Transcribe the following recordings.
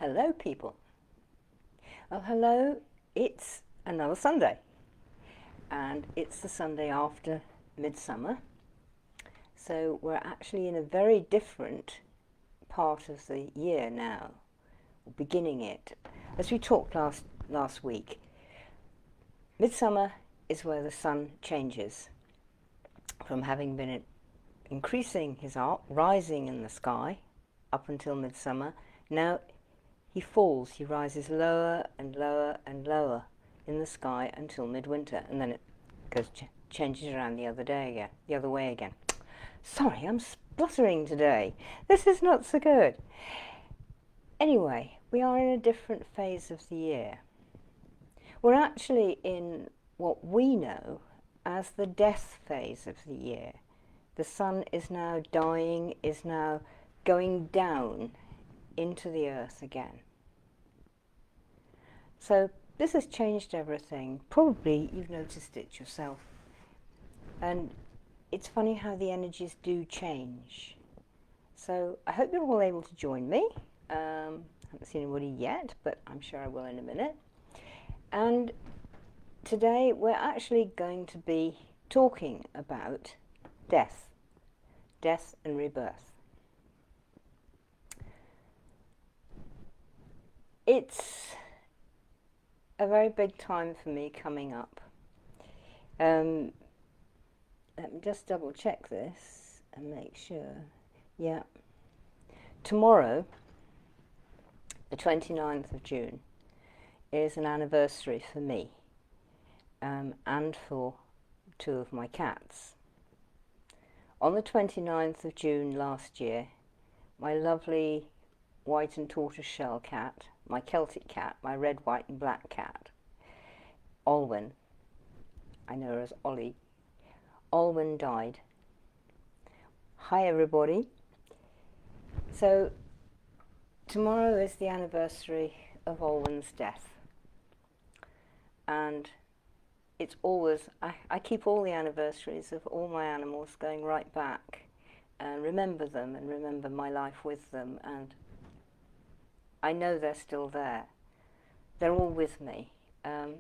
Hello, people. Well, hello. It's another Sunday, and it's the Sunday after Midsummer. So we're actually in a very different part of the year now, beginning it. As we talked last week, Midsummer is where the sun changes from having been increasing his arc, rising in the sky up until Midsummer. Now he falls, he rises lower and lower and lower in the sky until midwinter, and then it changes around the other way again. Sorry, I'm spluttering today. This is not so good. Anyway, we are in a different phase of the year. We're actually in what we know as the death phase of the year. The sun is now dying, is now going down into the earth again. So this has changed everything. Probably you've noticed it yourself. And it's funny how the energies do change. So I hope you're all able to join me. I haven't seen anybody yet, but I'm sure I will in a minute. And today we're actually going to be talking about death and rebirth. It's a very big time for me coming up. Let me just double check this and make sure. Yeah. Tomorrow, the 29th of June, is an anniversary for me and for two of my cats. On the 29th of June last year, my lovely white and tortoiseshell cat, my Celtic cat, my red, white and black cat, Olwen, I know her as Ollie, Olwen died. Hi everybody. So tomorrow is the anniversary of Olwen's death, and it's always, I keep all the anniversaries of all my animals going right back and remember them and remember my life with them, and I know they're still there. They're all with me.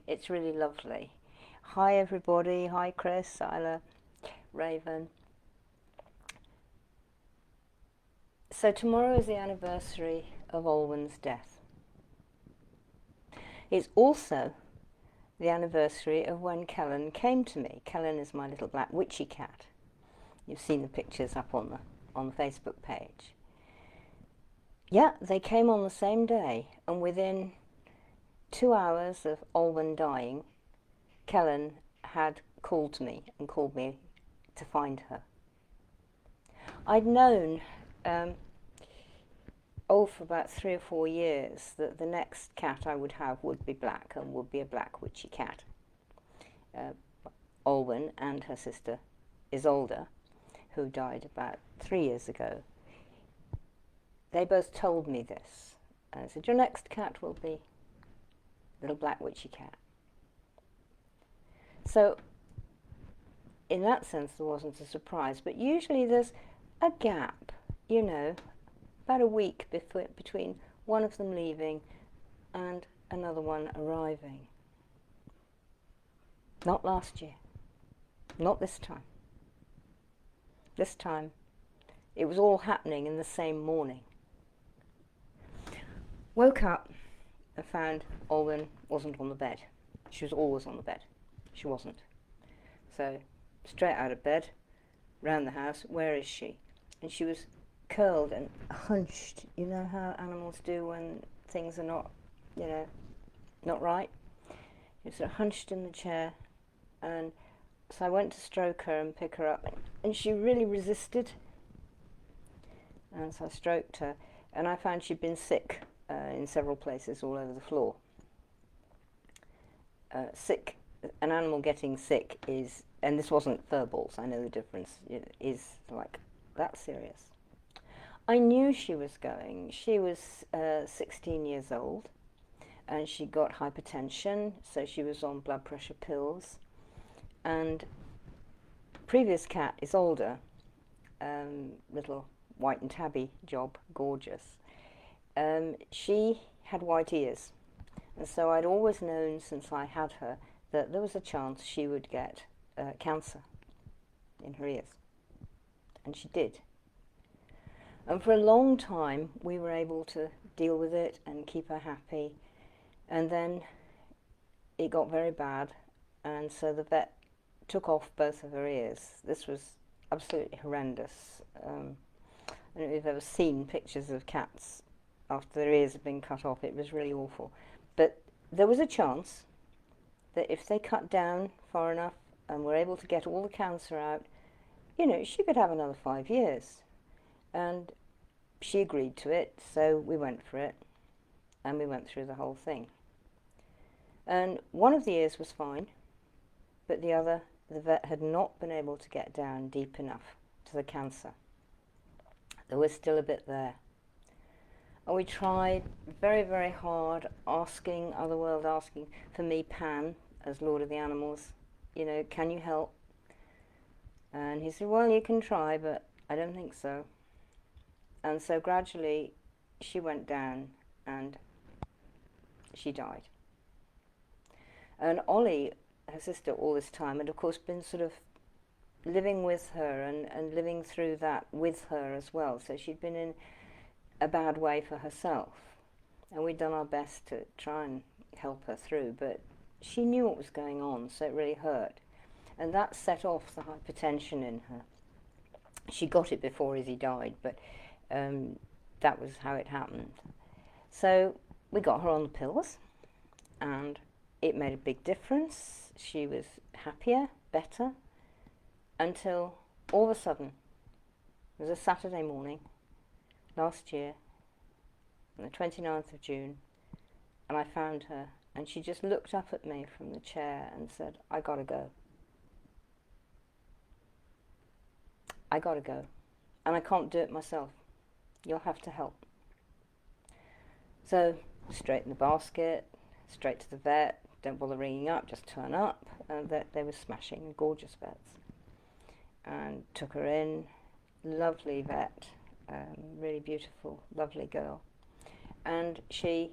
It's really lovely. Hi everybody. Hi Chris, Isla, Raven. So tomorrow is the anniversary of Olwen's death. It's also the anniversary of when Kellan came to me. Kellan is my little black witchy cat. You've seen the pictures up on the Facebook page. Yeah, they came on the same day, and within 2 hours of Olwen dying, Kellan had called me and called me to find her. I'd known for about 3 or 4 years that the next cat I would have would be black and would be a black witchy cat. Olwen and her sister Isolde, who died about 3 years ago, they both told me this. And I said, your next cat will be little black witchy cat. So in that sense there wasn't a surprise, but usually there's a gap, you know, about a week between one of them leaving and another one arriving. Not last year, not this time. This time it was all happening in the same morning. Woke up and found Olwen wasn't on the bed. She was always on the bed. She wasn't. So straight out of bed, round the house, where is she? And she was curled and hunched. You know how animals do when things are not, you know, not right? She was sort of hunched in the chair, and so I went to stroke her and pick her up, and she really resisted. And so I stroked her, and I found she'd been sick in several places all over the floor. Sick, an animal getting sick is, and this wasn't fur balls, I know the difference, it is like that serious. I knew she was going. She was 16 years old, and she got hypertension, so she was on blood pressure pills. And previous cat is older, little white and tabby job, gorgeous. She had white ears. And so I'd always known since I had her that there was a chance she would get cancer in her ears. And she did. And for a long time we were able to deal with it and keep her happy. And then it got very bad, and so the vet took off both of her ears. This was absolutely horrendous. I don't know if you've ever seen pictures of cats after their ears have been cut off. It was really awful. But there was a chance that if they cut down far enough and were able to get all the cancer out, you know, she could have another 5 years. And she agreed to it, so we went for it, and we went through the whole thing. And one of the ears was fine, but the other, the vet had not been able to get down deep enough to the cancer. There was still a bit there. And we tried very, very hard, asking Otherworld, asking for me, Pan, as Lord of the Animals, you know, can you help? And he said, well, you can try, but I don't think so. And so gradually she went down and she died. And Ollie, her sister, all this time had of course been sort of living with her and living through that with her as well. So she'd been in a bad way for herself. And we'd done our best to try and help her through, but she knew what was going on, so it really hurt. And that set off the hypertension in her. She got it before Izzy died, but that was how it happened. So we got her on the pills, and it made a big difference. She was happier, better, until all of a sudden, it was a Saturday morning last year, on the 29th of June, and I found her, and she just looked up at me from the chair and said, I gotta go. I gotta go, and I can't do it myself. You'll have to help. So, straight in the basket, straight to the vet, don't bother ringing up, just turn up. They were smashing, gorgeous vets. And took her in, lovely vet, really beautiful, lovely girl. And she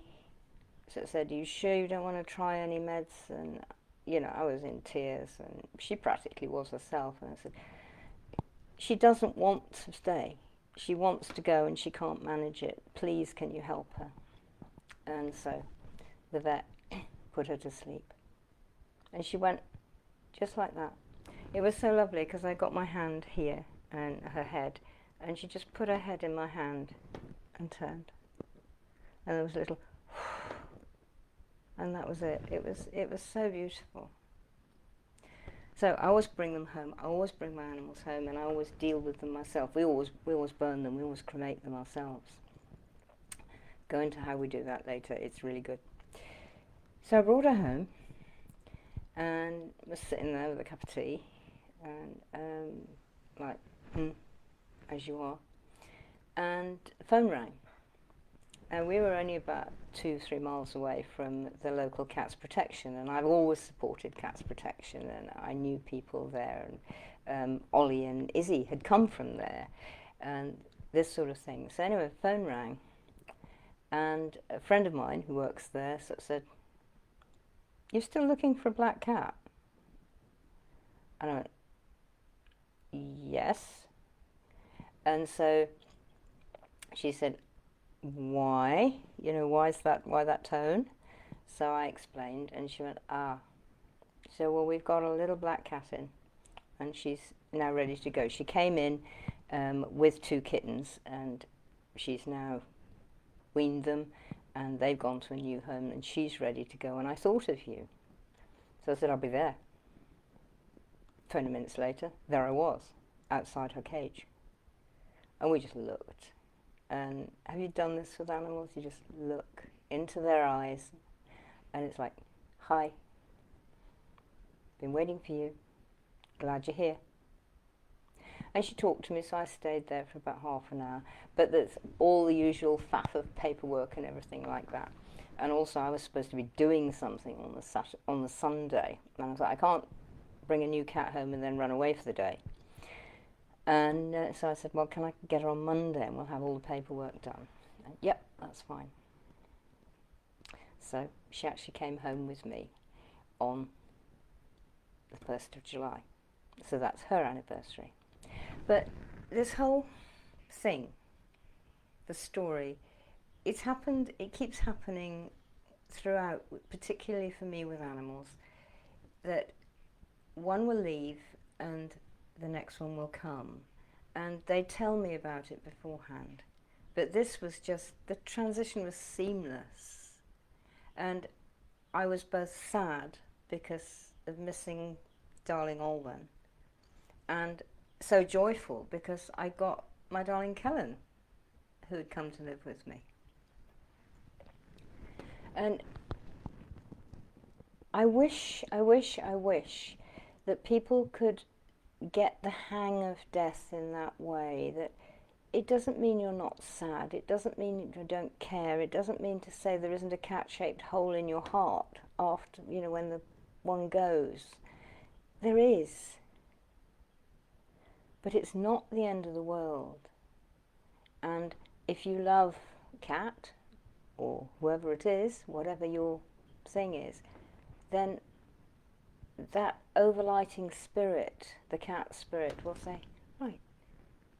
said, you sure you don't want to try any meds? And, you know, I was in tears, and she practically was herself. And I said, she doesn't want to stay. She wants to go and she can't manage it. Please, can you help her? And so the vet put her to sleep. And she went just like that. It was so lovely because I got my hand here and her head, and she just put her head in my hand and turned. And there was a little and that was it. It was so beautiful. So I always bring them home. I always bring my animals home, and I always deal with them myself. We always burn them. We always cremate them ourselves. Go into how we do that later. It's really good. So I brought her home, and was sitting there with a cup of tea, and as you are. And the phone rang, and we were only about 2-3 miles away from the local cats protection, and I've always supported cats protection, and I knew people there, and Ollie and Izzy had come from there, and this sort of thing. So anyway, the phone rang, and a friend of mine who works there said, you're still looking for a black cat? And I went, yes. And so she said, why? You know, why that tone? So I explained, and she went, ah. So, well, we've got a little black cat in, and she's now ready to go. She came in with 2 kittens, and she's now weaned them, and they've gone to a new home, and she's ready to go, and I thought of you. So I said, I'll be there. 20 minutes later, there I was, outside her cage. And we just looked. And have you done this with animals? You just look into their eyes, and it's like, hi, been waiting for you, glad you're here. And she talked to me, so I stayed there for about half an hour. But there's all the usual faff of paperwork and everything like that. And also I was supposed to be doing something on the Sunday. And I was like, I can't bring a new cat home and then run away for the day. And so I said, well, can I get her on Monday and we'll have all the paperwork done? And, yep, that's fine. So she actually came home with me on the 1st of July. So that's her anniversary. But this whole thing, the story, it's happened, it keeps happening throughout, particularly for me with animals, that one will leave and the next one will come. And they tell me about it beforehand. But this was just, the transition was seamless. And I was both sad because of missing darling Olwen, and so joyful because I got my darling Kellan, who had come to live with me. And I wish that people could get the hang of death in that way, that it doesn't mean you're not sad, it doesn't mean you don't care, it doesn't mean to say there isn't a cat-shaped hole in your heart after, you know, when the one goes. There is. But it's not the end of the world. And if you love cat, or whoever it is, whatever your thing is, then that overlighting spirit, the cat spirit, will say, right,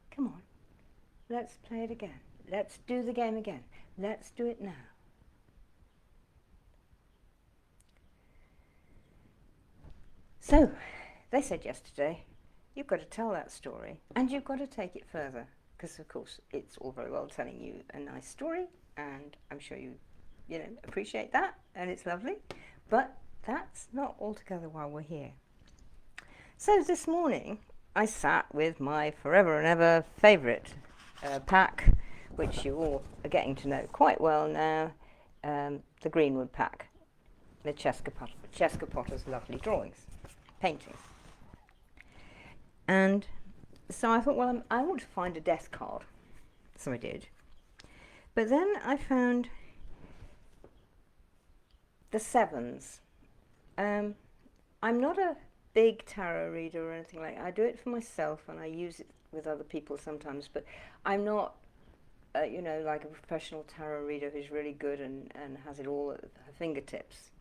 come on, let's play it again. Let's do the game again. Let's do it now. So, they said yesterday, you've got to tell that story, and you've got to take it further, because of course it's all very well telling you a nice story, and I'm sure you appreciate that, and it's lovely, but that's not altogether why we're here. So this morning, I sat with my forever and ever favourite pack, which you all are getting to know quite well now, the Greenwood pack, the Cheska Potter's lovely drawings, paintings. And so I thought, well, I want to find a death card. So I did. But then I found the sevens. I'm not a big tarot reader or anything like that. I do it for myself and I use it with other people sometimes, but I'm not, like a professional tarot reader who's really good and has it all at her fingertips.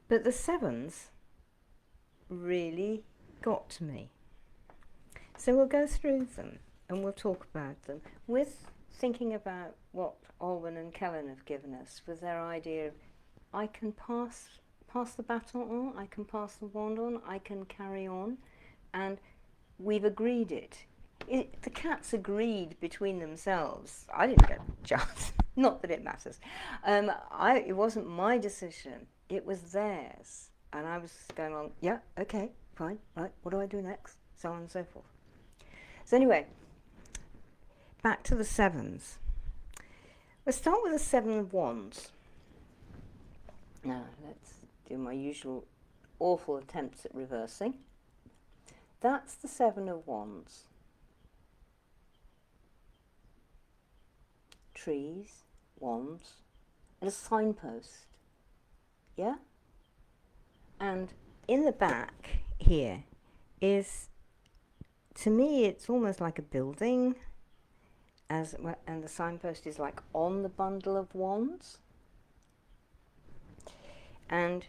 But the sevens really got to me. So we'll go through them and we'll talk about them with thinking about what Olwen and Kellan have given us with their idea of I can pass the baton on, I can pass the wand on, I can carry on, and we've agreed it. The cats agreed between themselves. I didn't get a chance, not that it matters. It wasn't my decision, it was theirs. And I was going on, yeah, okay, fine, right, what do I do next? So on and so forth. So anyway, back to the sevens. We'll start with the Seven of Wands. Now, let's do my usual awful attempts at reversing. That's the Seven of Wands. Trees, wands, and a signpost. Yeah? And in the back here is, to me, it's almost like a building, and the signpost is like on the bundle of wands. And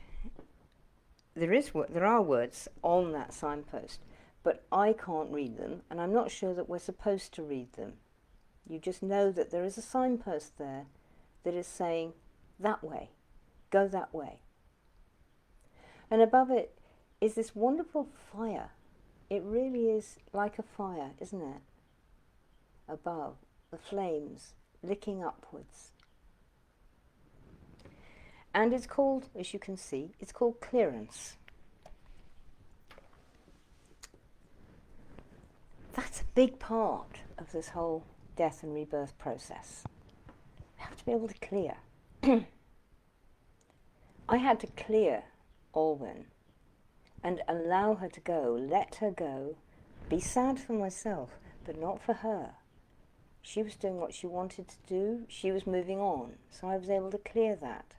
there are words on that signpost, but I can't read them, and I'm not sure that we're supposed to read them. You just know that there is a signpost there that is saying, that way, go that way. And above it is this wonderful fire. It really is like a fire, isn't it? Above, the flames licking upwards. And it's called, as you can see, it's called clearance. That's a big part of this whole death and rebirth process. You have to be able to clear. I had to clear Olwen and allow her to go, let her go, be sad for myself, but not for her. She was doing what she wanted to do, she was moving on, so I was able to clear that.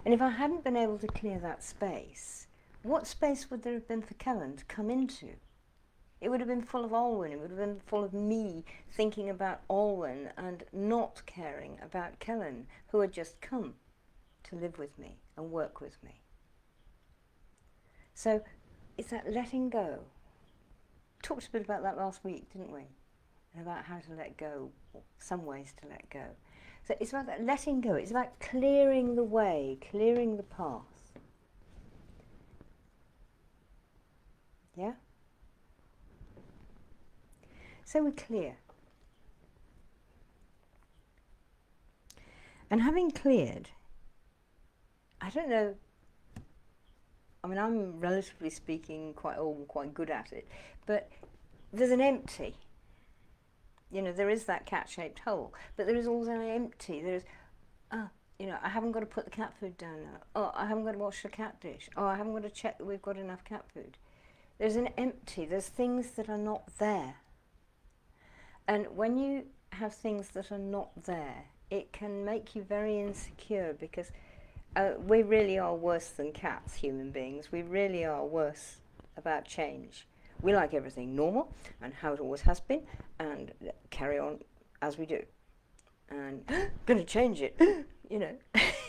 And if I hadn't been able to clear that space, what space would there have been for Kellan to come into? It would have been full of Olwen. It would have been full of me thinking about Olwen and not caring about Kellan, who had just come to live with me and work with me. So it's that letting go. Talked a bit about that last week, didn't we? And about how to let go, or some ways to let go. So it's about that letting go. It's about clearing the way, clearing the path. Yeah? So we clear. And having cleared, I don't know, I mean, I'm relatively speaking quite old and quite good at it, but there's an empty. You know, there is that cat-shaped hole, but there is also an empty. There's, you know, I haven't got to put the cat food down now. Oh, I haven't got to wash the cat dish. Oh, I haven't got to check that we've got enough cat food. There's an empty. There's things that are not there. And when you have things that are not there, it can make you very insecure, because we really are worse than cats, human beings. We really are worse about change. We like everything normal and how it always has been, and carry on as we do. And going to change it, you know,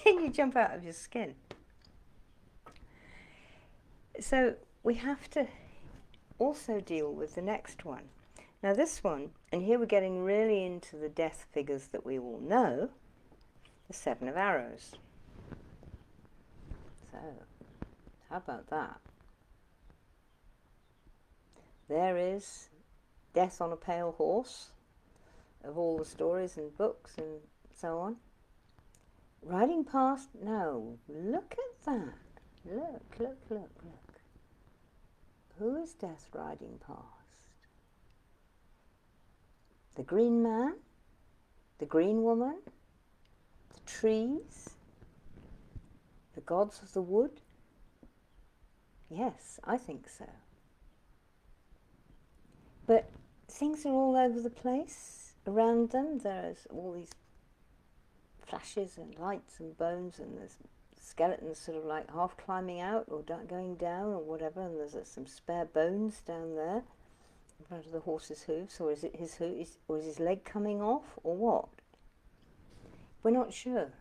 you jump out of your skin. So we have to also deal with the next one. Now this one, and here we're getting really into the death figures that we all know, the 7 of Arrows. So, how about that? There is death on a pale horse, of all the stories and books and so on. Riding past, no, look at that. Look, look, look, look. Who is death riding past? The green man, the green woman, the trees, the gods of the wood? Yes, I think so. But things are all over the place around them. There's all these flashes and lights and bones, and there's skeletons sort of like half climbing out or going down or whatever, and there's some spare bones down there in front of the horse's hooves. Or is it his hoof, or is his leg coming off, or what? We're not sure.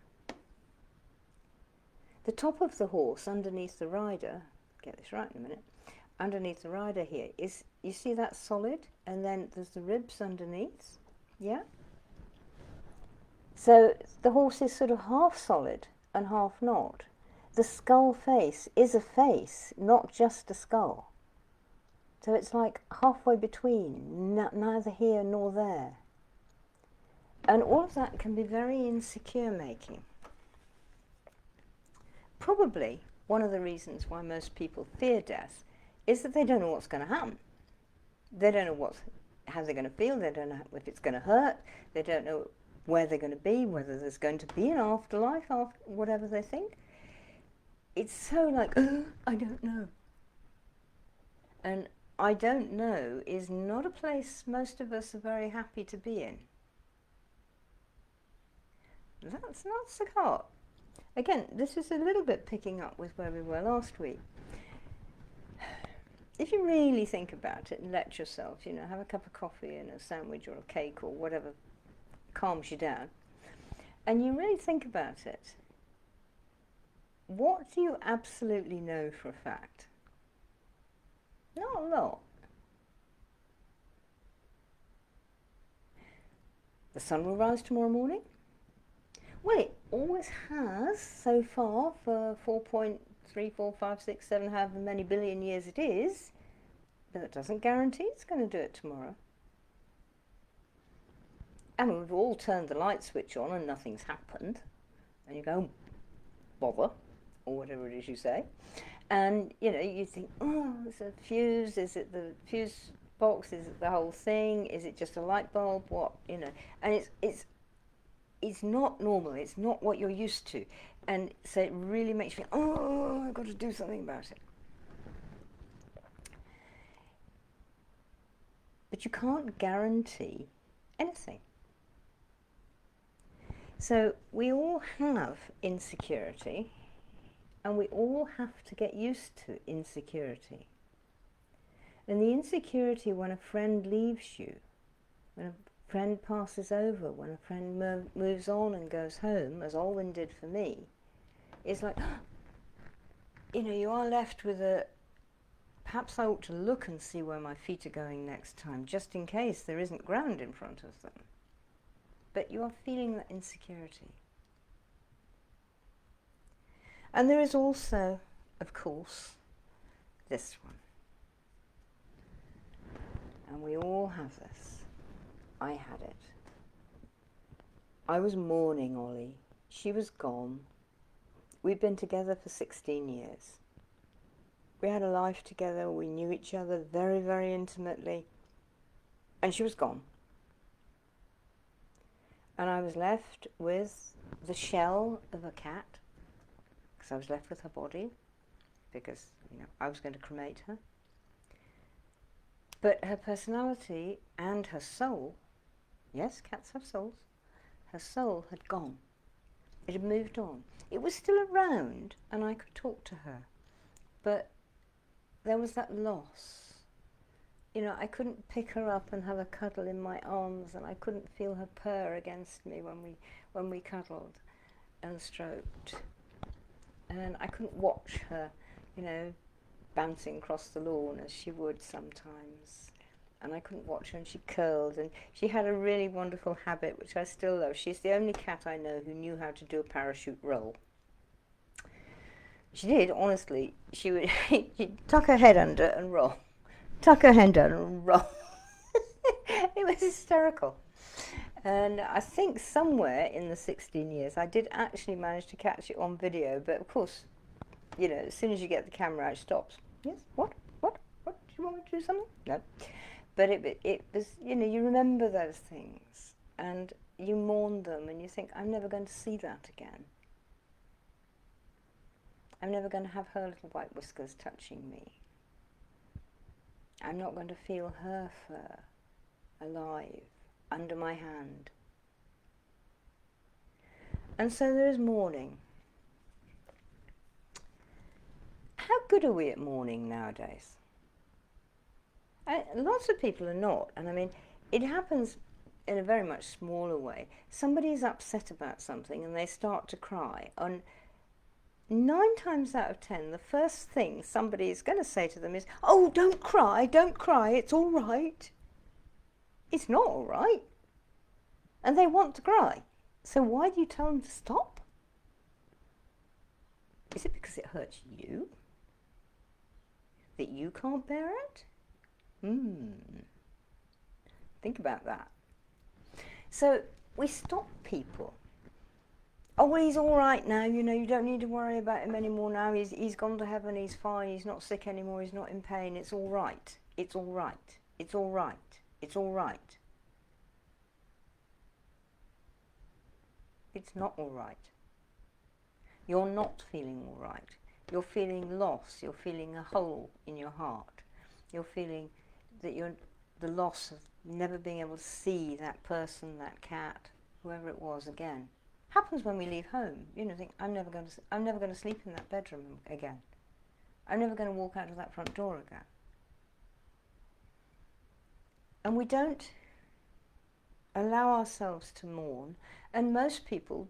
The top of the horse underneath the rider, get this right in a minute, underneath the rider here is, you see that solid, and then there's the ribs underneath, yeah? So the horse is sort of half solid and half not. The skull face is a face, not just a skull. So it's like halfway between, neither here nor there. And all of that can be very insecure making. Probably one of the reasons why most people fear death is that they don't know what's going to happen. They don't know how they're going to feel, they don't know if it's going to hurt, they don't know where they're going to be, whether there's going to be an afterlife, after whatever they think. It's so like, I don't know. And I don't know is not a place most of us are very happy to be in. That's not so hot. Again, this is a little bit picking up with where we were last week. If you really think about it and let yourself, you know, have a cup of coffee and a sandwich or a cake or whatever calms you down, and you really think about it, what do you absolutely know for a fact? Not a lot. The sun will rise tomorrow morning? Well, it always has so far for 4.3, 4, 5, 6, 7, however many billion years it is, but that doesn't guarantee it's going to do it tomorrow. And we've all turned the light switch on and nothing's happened, and you go, bother, or whatever it is you say, and you know, you think, oh, it's a fuse, is it the fuse box, is it the whole thing, is it just a light bulb, what, you know, and it's not normal, it's not what you're used to, and so it really makes you feel, oh, I've got to do something about it. But you can't guarantee anything. So we all have insecurity, and we all have to get used to insecurity. And the insecurity when a friend leaves you, when a friend passes over, when a friend moves on and goes home, as Olwen did for me, is like, you know, you are left with a, perhaps I ought to look and see where my feet are going next time, just in case there isn't ground in front of them. But you are feeling that insecurity. And there is also, of course, this one. And we all have this. I had it. I was mourning Ollie. She was gone. We'd been together for 16 years. We had a life together. We knew each other very, very intimately. And she was gone. And I was left with the shell of a cat, because I was left with her body, because, you know, I was going to cremate her. But her personality and her soul, yes, cats have souls, her soul had gone. It had moved on. It was still around and I could talk to her, but there was that loss. You know, I couldn't pick her up and have a cuddle in my arms, and I couldn't feel her purr against me when we cuddled and stroked. And I couldn't watch her, you know, bouncing across the lawn as she would sometimes. And I couldn't watch her, and she curled, and she had a really wonderful habit which I still love. She's the only cat I know who knew how to do a parachute roll. She did, honestly. She would she'd tuck her head under and roll. Tuck her head under and roll. It was hysterical. And I think somewhere in the 16 years I did actually manage to catch it on video, but of course, you know, as soon as you get the camera out, it stops. Yes, what? Do you want me to do something? No. But it was, you know, you remember those things and you mourn them and you think, I'm never going to see that again. I'm never going to have her little white whiskers touching me. I'm not going to feel her fur alive under my hand. And so there is mourning. How good are we at mourning nowadays? Lots of people are not, and I mean, it happens in a very much smaller way. Somebody is upset about something and they start to cry, and 9 times out of 10, the first thing somebody is going to say to them is, oh, don't cry, it's all right. It's not all right. And they want to cry. So why do you tell them to stop? Is it because it hurts you? That you can't bear it? Think about that. So we stop people. Oh, well, he's all right now, you know, you don't need to worry about him anymore now. He's gone to heaven, he's fine, he's not sick anymore, he's not in pain, it's all right. It's all right. It's all right. It's all right. It's not all right. You're not feeling all right. You're feeling loss. You're feeling a hole in your heart. You're feeling that you're the loss of never being able to see that person, that cat, whoever it was again. Happens when we leave home. You know, think, I'm never going to sleep in that bedroom again. I'm never going to walk out of that front door again. And we don't allow ourselves to mourn, and most people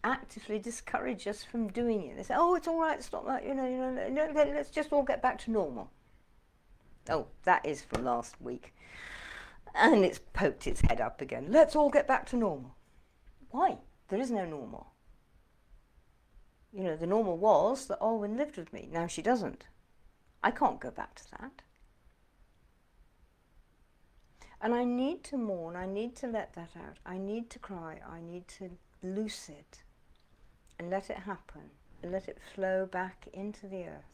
actively discourage us from doing it. They say, oh, it's all right, stop that, let's just all get back to normal. Oh, that is from last week. And it's poked its head up again. Let's all get back to normal. Why? There is no normal. You know, the normal was that Olwen lived with me. Now she doesn't. I can't go back to that. And I need to mourn, I need to let that out. I need to cry, I need to loose it and let it happen and let it flow back into the earth.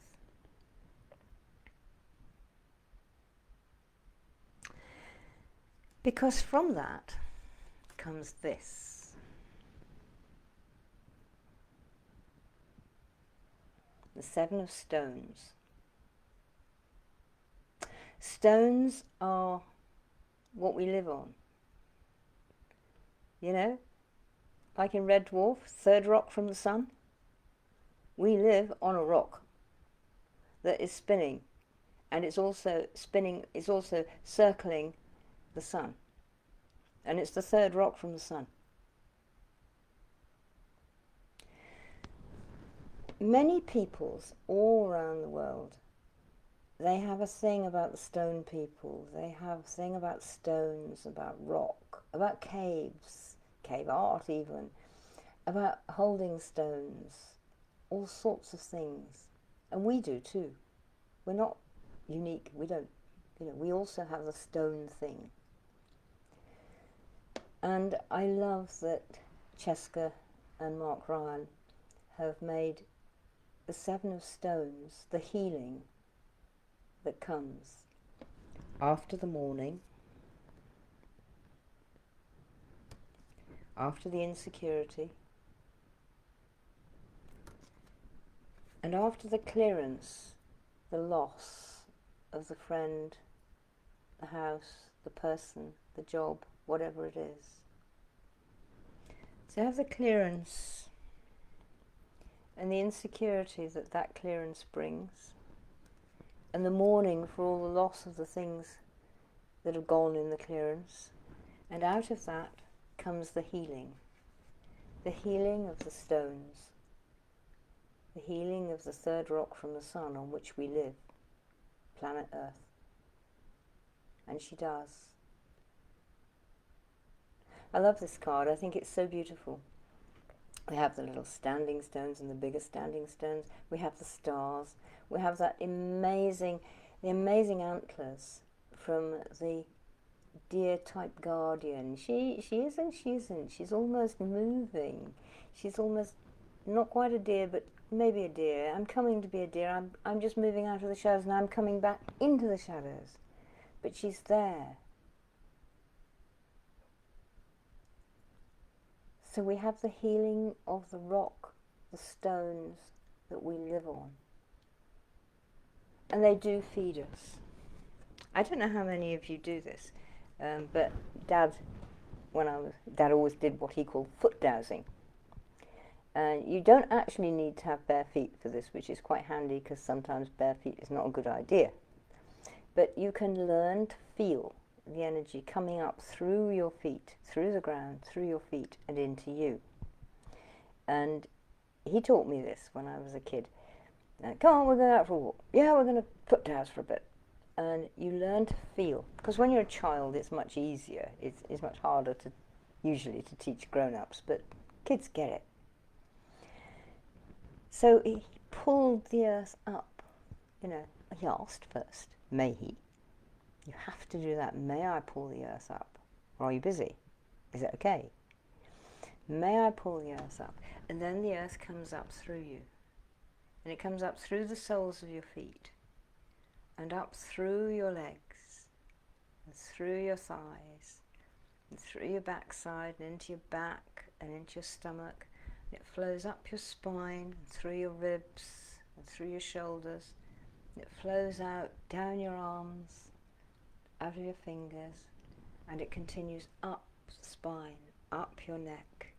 Because from that comes this. The 7 of Stones. Stones are what we live on. You know, like in Red Dwarf, 3rd rock from the sun. We live on a rock that is spinning and it's also spinning, it's also circling the sun. And it's the third rock from the sun. Many peoples all around the world, they have a thing about the stone people. They have a thing about stones, about rock, about caves, cave art even, about holding stones, all sorts of things. And we do too. We're not unique. We don't, we also have the stone thing. And I love that Cheska and Mark Ryan have made the Seven of Stones, the healing that comes after the mourning, after the insecurity, and after the clearance, the loss of the friend, the house, the person, the job, whatever it is. So have the clearance and the insecurity that that clearance brings, and the mourning for all the loss of the things that have gone in the clearance, and out of that comes the healing of the stones, the healing of the third rock from the sun on which we live, planet Earth. And she does. I love this card. I think it's so beautiful. We have the little standing stones and the bigger standing stones. We have the stars. We have that amazing antlers from the deer type guardian. She isn't. She's almost moving. She's almost not quite a deer, but maybe a deer. I'm coming to be a deer. I'm just moving out of the shadows and I'm coming back into the shadows. But she's there. So we have the healing of the rock, the stones that we live on. And they do feed us. I don't know how many of you do this, but Dad always did what he called foot dowsing. You don't actually need to have bare feet for this, which is quite handy because sometimes bare feet is not a good idea. But you can learn to feel the energy coming up through your feet, through the ground, through your feet and into you. And he taught me this when I was a kid. Come on, we're going out for a walk. Yeah, we're going to foot dows for a bit. And you learn to feel, because when you're a child it's much easier, it's much harder usually to teach grown-ups, but kids get it. So he pulled the earth up, he asked first, may he? You have to do that. May I pull the earth up? Or are you busy? Is it okay? May I pull the earth up? And then the earth comes up through you. And it comes up through the soles of your feet. And up through your legs. And through your thighs. And through your backside and into your back and into your stomach. And it flows up your spine and through your ribs and through your shoulders. And it flows out down your arms, out of your fingers, and it continues up the spine, up your neck,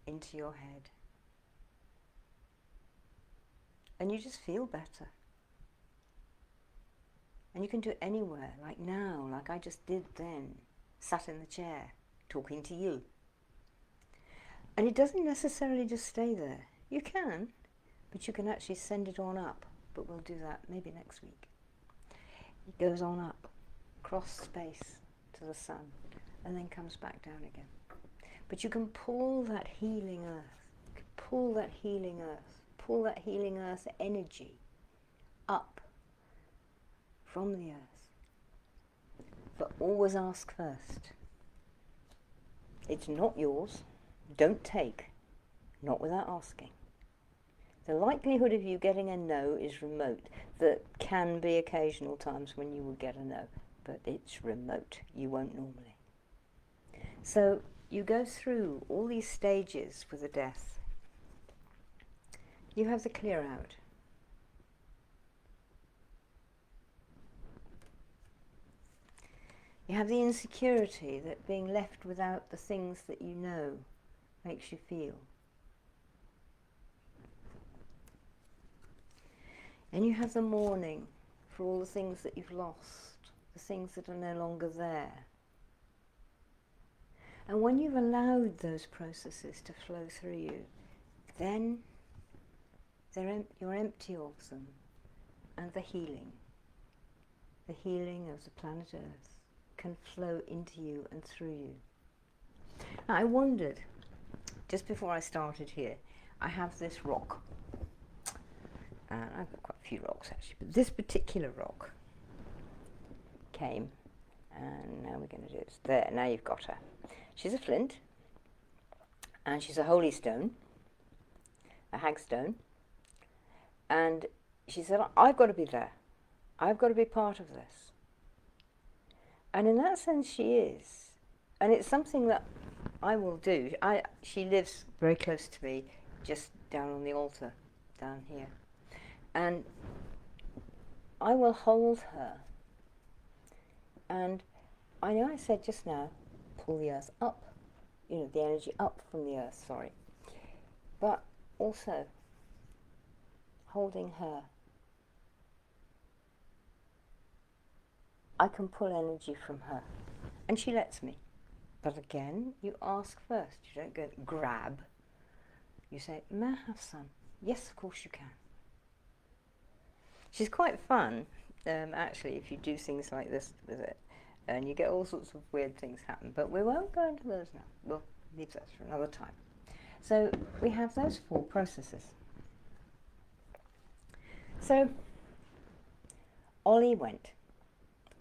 into your head. And you just feel better. And you can do it anywhere, like now, like I just did then, sat in the chair, talking to you. And it doesn't necessarily just stay there. You can, but you can actually send it on up, but we'll do that maybe next week. It goes on up, across space to the sun, and then comes back down again. But you can pull that healing earth, pull that healing earth energy up from the earth. But always ask first. It's not yours. Don't take, not without asking. The likelihood of you getting a no is remote. There can be occasional times when you will get a no, but it's remote. You won't normally. So you go through all these stages with the death. You have the clear out. You have the insecurity that being left without the things that you know makes you feel. And you have the mourning, for all the things that you've lost, the things that are no longer there. And when you've allowed those processes to flow through you, then you're empty of them, and the healing of the planet Earth can flow into you and through you. Now, I wondered, just before I started here, I have this rock. And I've got quite a few rocks actually, but this particular rock came, and now we're going to do it. There, now you've got her. She's a flint, and she's a holy stone, a hagstone, and she said, I've got to be there. I've got to be part of this. And in that sense she is. And it's something that I will do. She lives very close to me, just down on the altar, down here. And I will hold her. And I know I said just now, pull the earth up, you know, the energy up from the earth, sorry. But also holding her, I can pull energy from her. And she lets me. But again, you ask first. You don't go grab. You say, may I have some? Yes, of course you can. She's quite fun, actually, if you do things like this with it. And you get all sorts of weird things happen. But we won't go into those now. We'll leave that for another time. So we have those 4 processes. So Ollie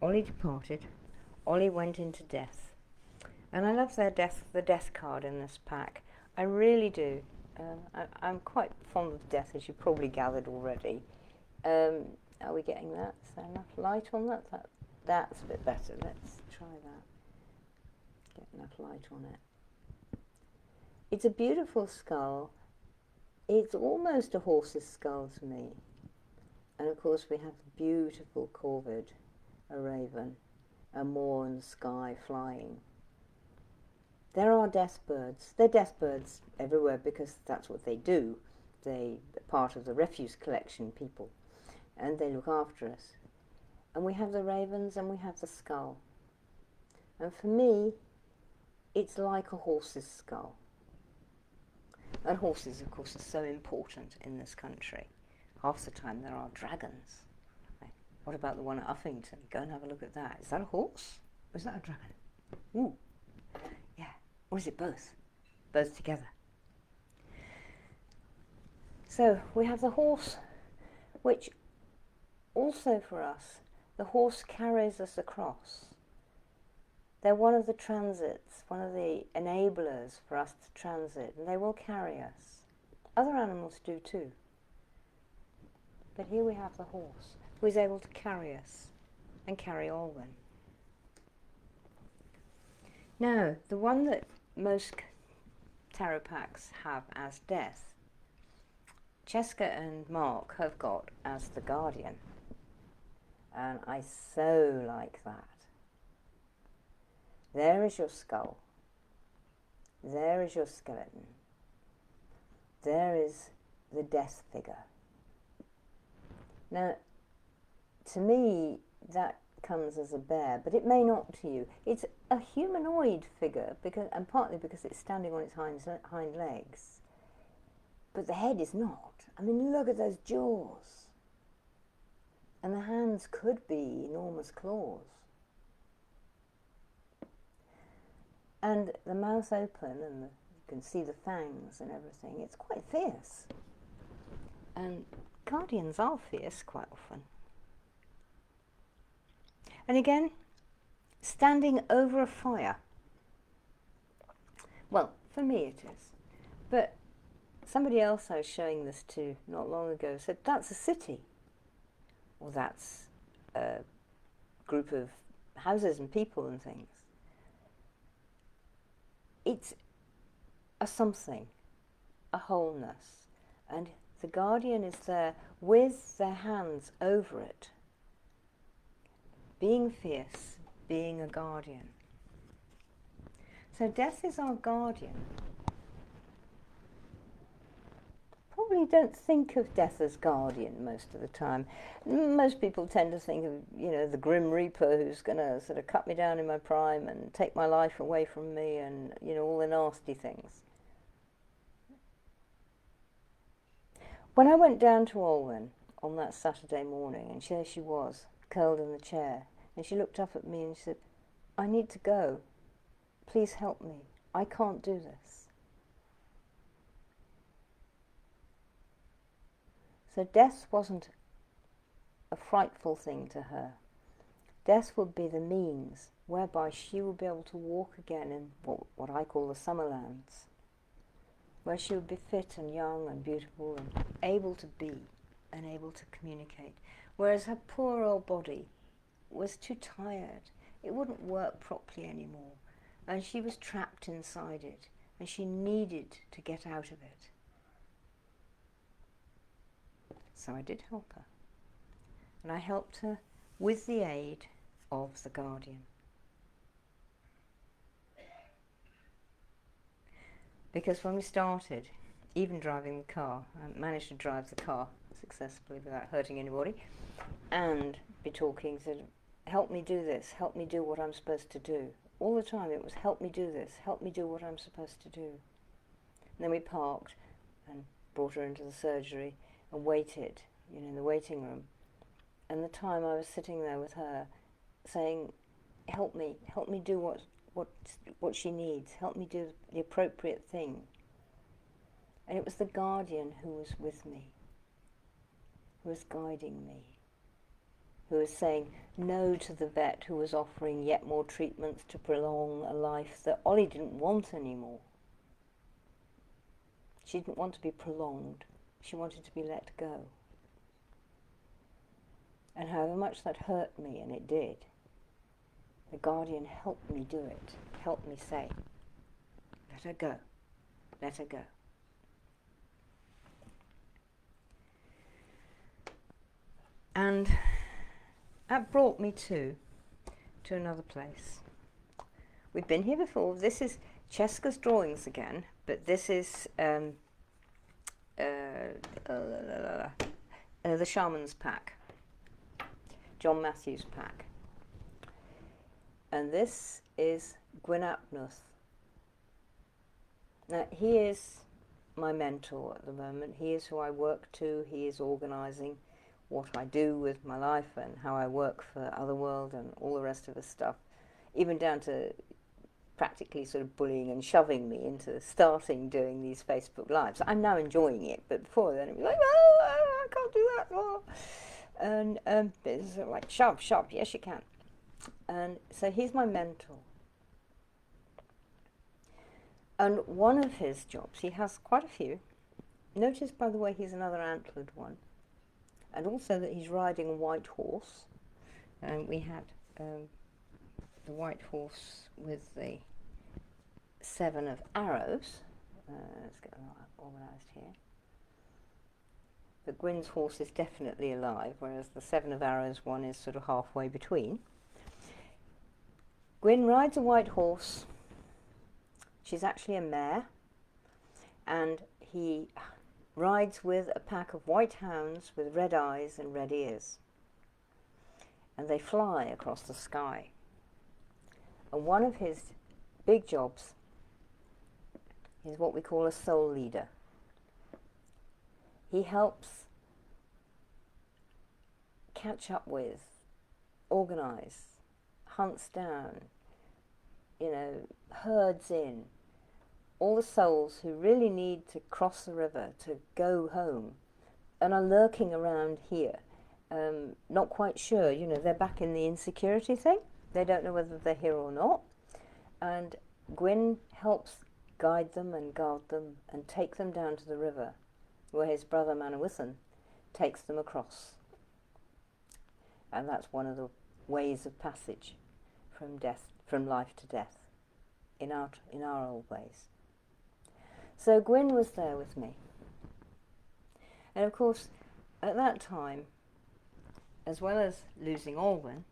departed. Ollie went into death. And I love the death card in this pack. I really do. I'm quite fond of death, as you probably gathered already. Are we getting that? Is there enough light on that? That's a bit better. Let's try that. Get enough light on it. It's a beautiful skull. It's almost a horse's skull to me. And of course we have the beautiful corvid, a raven, a moor in the sky flying. There are death birds. They're death birds everywhere because that's what they do. They're part of the refuse collection people, and they look after us. And we have the ravens and we have the skull. And for me, it's like a horse's skull. And horses, of course, are so important in this country. Half the time there are dragons. What about the one at Uffington? Go and have a look at that. Is that a horse? Or is that a dragon? Ooh. Yeah. Or is it both? Both together. So we have the horse, which also for us, the horse carries us across. They're one of the transits, one of the enablers for us to transit, and they will carry us. Other animals do too. But here we have the horse, who is able to carry us and carry Olwen. Now, the one that most tarot packs have as death, Cheska and Mark have got as the guardian. And I so like that. There is your skull. There is your skeleton. There is the death figure. Now, to me, that comes as a bear, but it may not to you. It's a humanoid figure, and partly because it's standing on its hind legs. But the head is not. I mean, look at those jaws. And the hands could be enormous claws. And the mouth open, and you can see the fangs and everything. It's quite fierce. And guardians are fierce quite often. And again, standing over a fire. Well, for me it is. But somebody else I was showing this to not long ago said, that's a city. Or that's a group of houses and people and things. It's a something, a wholeness. And the guardian is there with their hands over it. Being fierce, being a guardian. So death is our guardian. Probably really don't think of death as guardian most of the time. Most people tend to think of, you know, the Grim Reaper who's going to sort of cut me down in my prime and take my life away from me and, you know, all the nasty things. When I went down to Olwen on that Saturday morning, and there she was, curled in the chair, and she looked up at me and she said, "I need to go. Please help me. I can't do this." So death wasn't a frightful thing to her. Death would be the means whereby she would be able to walk again in what I call the summer lands, where she would be fit and young and beautiful and able to be and able to communicate, whereas her poor old body was too tired. It wouldn't work properly anymore, and she was trapped inside it, and she needed to get out of it. So I did help her, and I helped her with the aid of the guardian. Because when we started, even driving the car, I managed to drive the car successfully without hurting anybody, and be talking, said, "Help me do this, help me do what I'm supposed to do." All the time it was, "Help me do this, help me do what I'm supposed to do." And then we parked and brought her into the surgery and waited, you know, in the waiting room. And the time I was sitting there with her saying, help me do what she needs, help me do the appropriate thing. And it was the guardian who was with me, who was guiding me, who was saying no to the vet who was offering yet more treatments to prolong a life that Ollie didn't want anymore. She didn't want to be prolonged. She wanted to be let go. And however much that hurt me, and it did, the guardian helped me do it, helped me say, "Let her go, let her go." And that brought me to another place. We've been here before. This is Cheska's drawings again, but this is the Shaman's pack, John Matthews' pack. And this is Gwynapnuth. Now, he is my mentor at the moment. He is who I work to. He is organising what I do with my life and how I work for Otherworld and all the rest of the stuff, even down to practically sort of bullying and shoving me into starting doing these Facebook Lives. I'm now enjoying it, but before then it was like, "Oh, I can't do that." Oh. And it's sort of like, shove, yes you can. And so he's my mentor. And one of his jobs, he has quite a few. Notice, by the way, he's another antlered one. And also that he's riding a white horse. And we had the white horse with the 7 of arrows. Let's get that organised here. But Gwyn's horse is definitely alive, whereas the 7 of arrows one is sort of halfway between. Gwyn rides a white horse. She's actually a mare, and he rides with a pack of white hounds with red eyes and red ears. And they fly across the sky. And one of his big jobs is what we call a soul leader. He helps catch up with, organise, hunts down, you know, herds in all the souls who really need to cross the river to go home and are lurking around here, not quite sure, you know, they're back in the insecurity thing. They don't know whether they're here or not. And Gwyn helps guide them and guard them and take them down to the river, where his brother Manawithan takes them across. And that's one of the ways of passage from life to death, in our old ways. So Gwyn was there with me. And of course, at that time, as well as losing Olwen,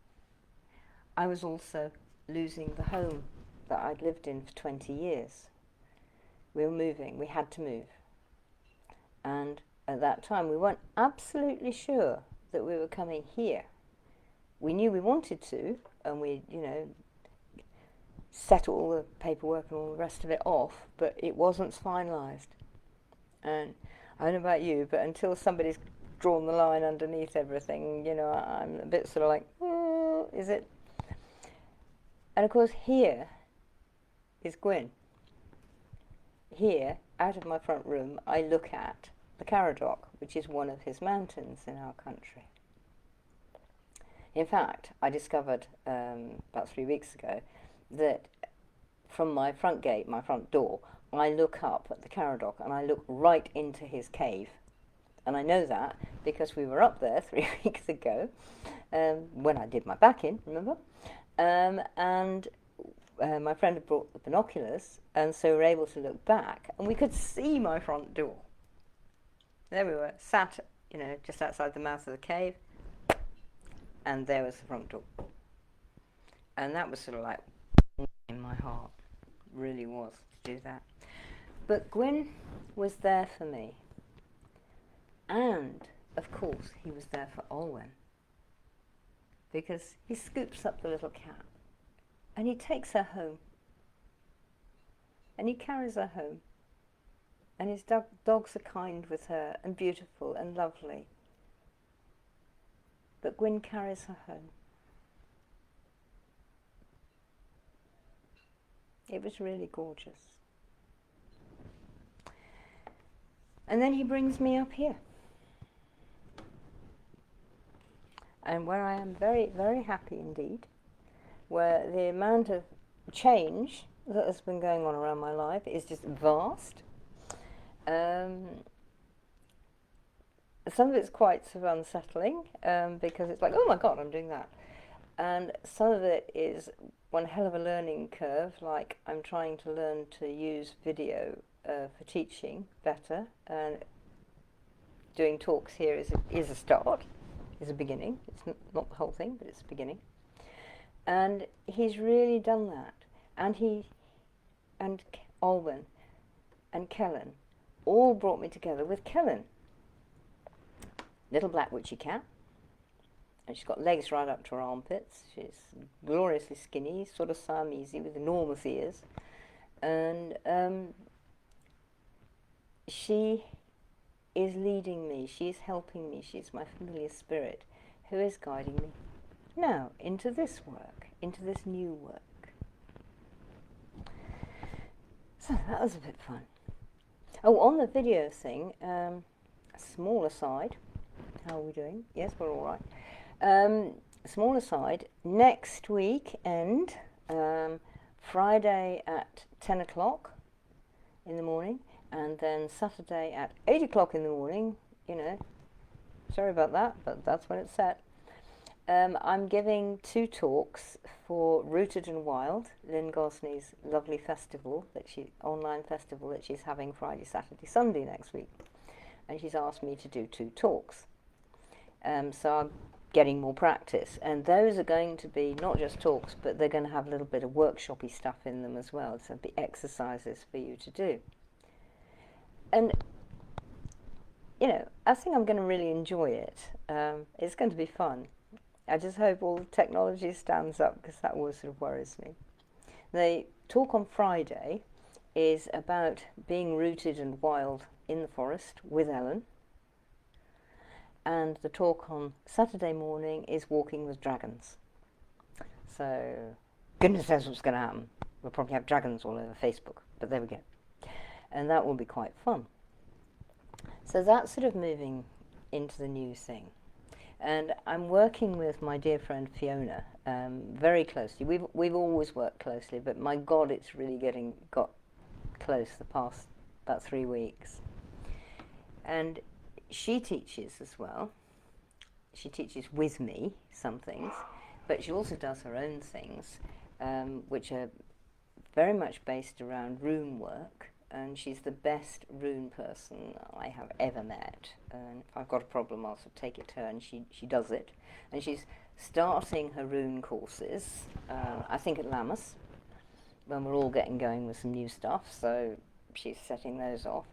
I was also losing the home that I'd lived in for 20 years. We were moving, we had to move. And at that time, we weren't absolutely sure that we were coming here. We knew we wanted to, and we, set all the paperwork and all the rest of it off, but it wasn't finalised. And I don't know about you, but until somebody's drawn the line underneath everything, I'm a bit sort of like, is it? And of course, here is Gwyn. Here, out of my front room, I look at the Caradoc, which is one of his mountains in our country. In fact, I discovered about 3 weeks ago that from my front gate, my front door, I look up at the Caradoc and I look right into his cave. And I know that because we were up there 3 weeks ago when I did my back-in, remember? And my friend had brought the binoculars, and so we were able to look back, and we could see my front door. There we were, sat, just outside the mouth of the cave, and there was the front door. And that was sort of like in my heart, really was, to do that. But Gwyn was there for me. And, of course, he was there for Olwen. Because he scoops up the little cat, and he takes her home. And he carries her home. And his dogs are kind with her, and beautiful, and lovely. But Gwyn carries her home. It was really gorgeous. And then he brings me up here. And where I am very, very happy indeed, where the amount of change that has been going on around my life is just vast. Some of it's quite sort of unsettling, because it's like, oh my God, I'm doing that. And some of it is one hell of a learning curve, like I'm trying to learn to use video for teaching better, and doing talks here is a start, is a beginning. It's not the whole thing, but it's a beginning. And he's really done that. And and Olwen and Kellan all brought me together with Kellan. Little black witchy cat. And she's got legs right up to her armpits. She's gloriously skinny, sort of Siamese with enormous ears. And she is leading me, she's helping me, she's my familiar spirit who is guiding me now into this work, into this new work. So that was a bit fun. Oh, on the video thing, a small aside, how are we doing? Yes, we're all right. Small aside, next weekend, Friday at 10 o'clock in the morning, and then Saturday at 8 o'clock in the morning, sorry about that, but that's when it's set. I'm giving 2 talks for Rooted and Wild, Lynn Gosney's lovely festival, online festival that she's having Friday, Saturday, Sunday next week. And she's asked me to do 2 talks. So I'm getting more practice. And those are going to be not just talks, but they're going to have a little bit of workshopy stuff in them as well. So the exercises for you to do. And, I think I'm going to really enjoy it. It's going to be fun. I just hope all the technology stands up, because that always sort of worries me. The talk on Friday is about being rooted and wild in the forest with Ellen. And the talk on Saturday morning is walking with dragons. So, goodness knows what's going to happen. We'll probably have dragons all over Facebook, but there we go. And that will be quite fun. So that's sort of moving into the new thing. And I'm working with my dear friend Fiona very closely. We've always worked closely, but my God, it's really got close the past about 3 weeks. And she teaches as well. She teaches with me some things, but she also does her own things, which are very much based around rune work. And she's the best rune person I have ever met. And if I've got a problem, I'll sort of take it to her, and she does it. And she's starting her rune courses, I think at Lammas, when we're all getting going with some new stuff, so she's setting those off.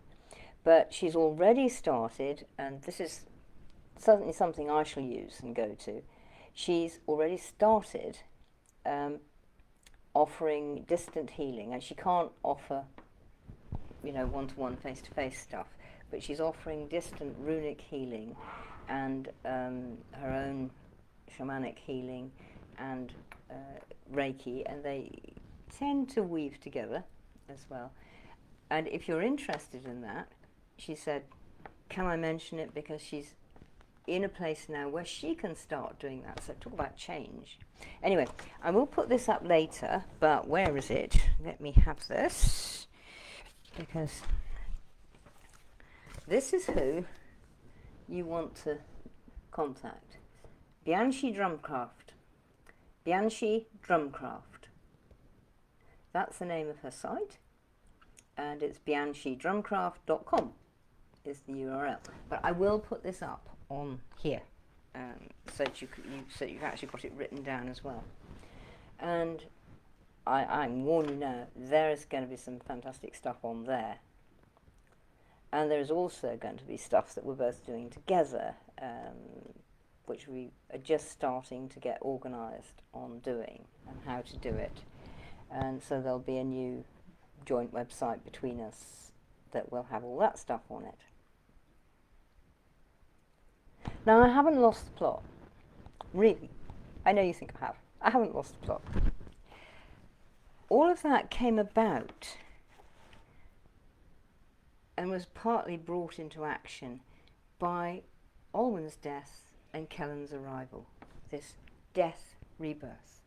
But she's already started, and this is certainly something I shall use and go to. She's already started offering distant healing, and she can't offer, you know, one-to-one, face-to-face stuff, but she's offering distant runic healing and her own shamanic healing and Reiki, and they tend to weave together as well. And if you're interested in that, she said, can I mention it, because she's in a place now where she can start doing that. So talk about change. Anyway, I will put this up later, but where is it? Let me have this, because this is who you want to contact. Bianchi Drumcraft. Bianchi Drumcraft. That's the name of her site, and it's bianchidrumcraft.com is the URL. But I will put this up on here, so that you've actually got it written down as well. And I warn you now, there is going to be some fantastic stuff on there. And there is also going to be stuff that we're both doing together, which we are just starting to get organised on doing and how to do it. And so there'll be a new joint website between us that will have all that stuff on it. Now, I haven't lost the plot. Really. I know you think I have. I haven't lost the plot. All of that came about and was partly brought into action by Olwen's death and Kellan's arrival. This death, rebirth.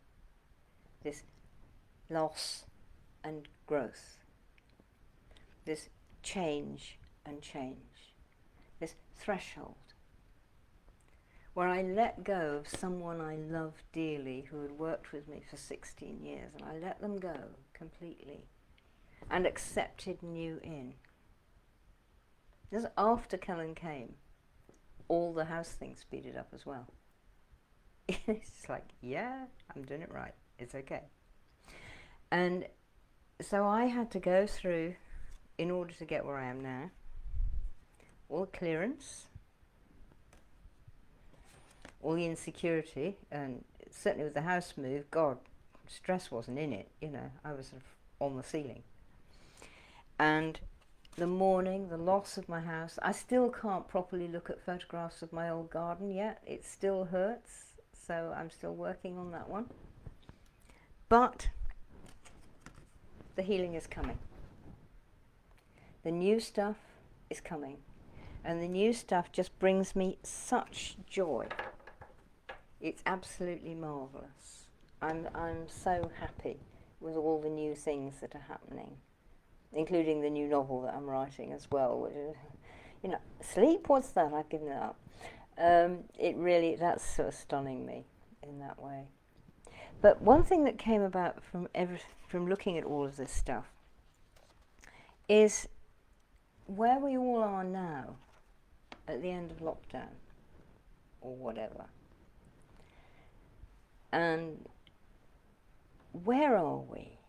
This loss and growth. This change and change. This threshold, where I let go of someone I loved dearly who had worked with me for 16 years, and I let them go completely and accepted new in. This is after Kellan came. All the house things speeded up as well. It's like, yeah, I'm doing it right. It's okay. And so I had to go through, in order to get where I am now, all the clearance, all the insecurity, and certainly with the house move, God, stress wasn't in it, you know, I was sort of on the ceiling. And the mourning, the loss of my house, I still can't properly look at photographs of my old garden yet, it still hurts, so I'm still working on that one. But the healing is coming. The new stuff is coming, and the new stuff just brings me such joy. It's absolutely marvellous. I'm so happy with all the new things that are happening, including the new novel that I'm writing as well. Which is, you know, sleep, what's that? I've given it up. It really, that's sort of stunning me in that way. But one thing that came about from looking at all of this stuff is where we all are now at the end of lockdown or whatever. And where are we?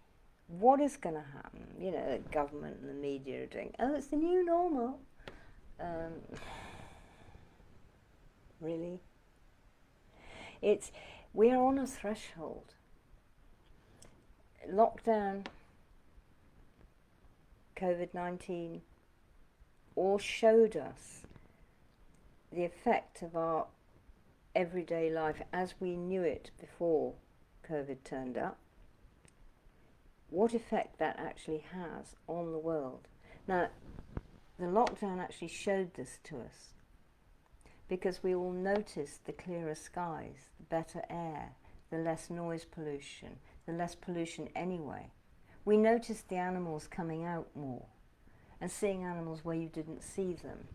What is going to happen? You know, the government and the media are doing, oh, it's the new normal. Really? We are on a threshold. Lockdown, COVID-19, all showed us the effect of our everyday life as we knew it before COVID turned up, what effect that actually has on the world. Now, the lockdown actually showed this to us because we all noticed the clearer skies, the better air, the less noise pollution, the less pollution anyway. We noticed the animals coming out more and seeing animals where you didn't see them.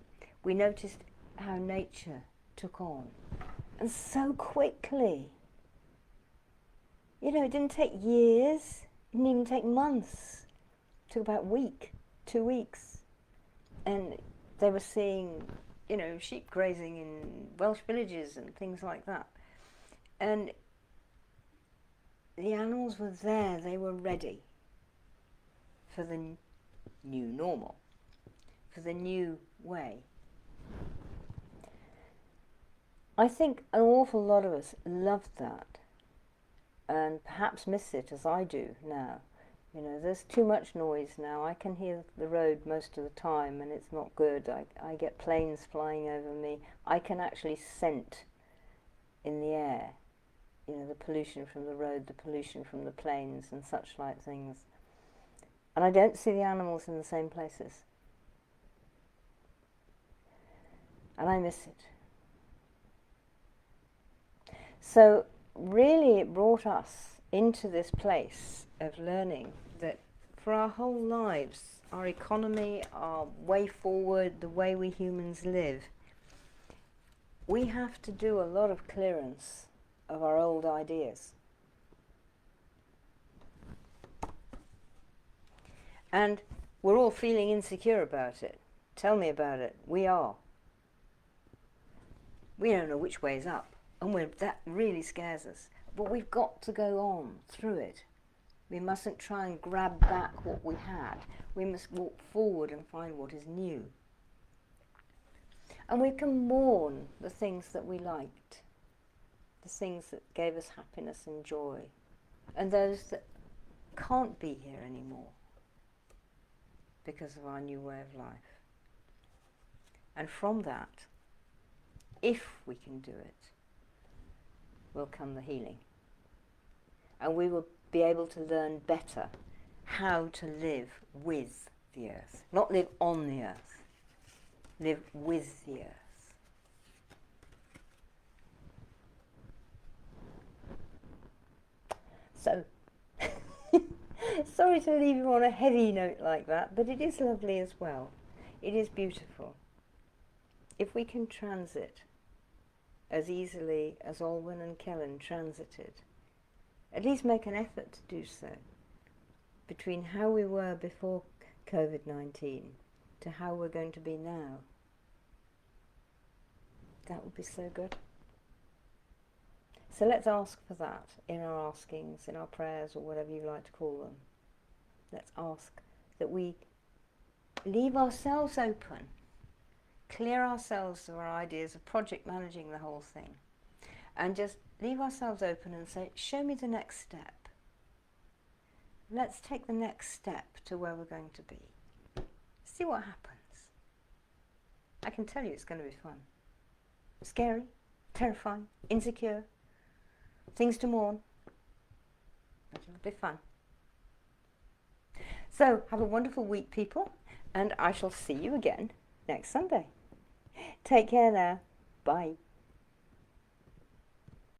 We noticed how nature took on. And so quickly. You know, it didn't take years, it didn't even take months. It took about a week, 2 weeks. And they were seeing, you know, sheep grazing in Welsh villages and things like that. And the animals were there, they were ready for the new normal, for the new way. I think an awful lot of us loved that and perhaps miss it as I do now. You know, there's too much noise now. I can hear the road most of the time and it's not good. I get planes flying over me. I can actually scent in the air, you know, the pollution from the road, the pollution from the planes and such like things. And I don't see the animals in the same places. And I miss it. So really it brought us into this place of learning that for our whole lives, our economy, our way forward, the way we humans live, we have to do a lot of clearance of our old ideas. And we're all feeling insecure about it. Tell me about it. We are. We don't know which way is up, and that really scares us. But we've got to go on through it. We mustn't try and grab back what we had. We must walk forward and find what is new. And we can mourn the things that we liked, the things that gave us happiness and joy, and those that can't be here anymore because of our new way of life. And from that, if we can do it, will come the healing. And we will be able to learn better how to live with the earth. Not live on the earth, live with the earth. So, sorry to leave you on a heavy note like that, but it is lovely as well. It is beautiful. If we can transit as easily as Olwen and Kellan transited, at least make an effort to do so, between how we were before COVID-19 to how we're going to be now, that would be so good. So let's ask for that in our askings, in our prayers, or whatever you like to call them. Let's ask that we leave ourselves open, clear ourselves of our ideas of project managing the whole thing, and just leave ourselves open and say, show me the next step. Let's take the next step to where we're going to be. See what happens. I can tell you it's going to be fun. Scary, terrifying, insecure, things to mourn, but it'll be fun. So have a wonderful week, people, and I shall see you again next Sunday. Take care now. Bye.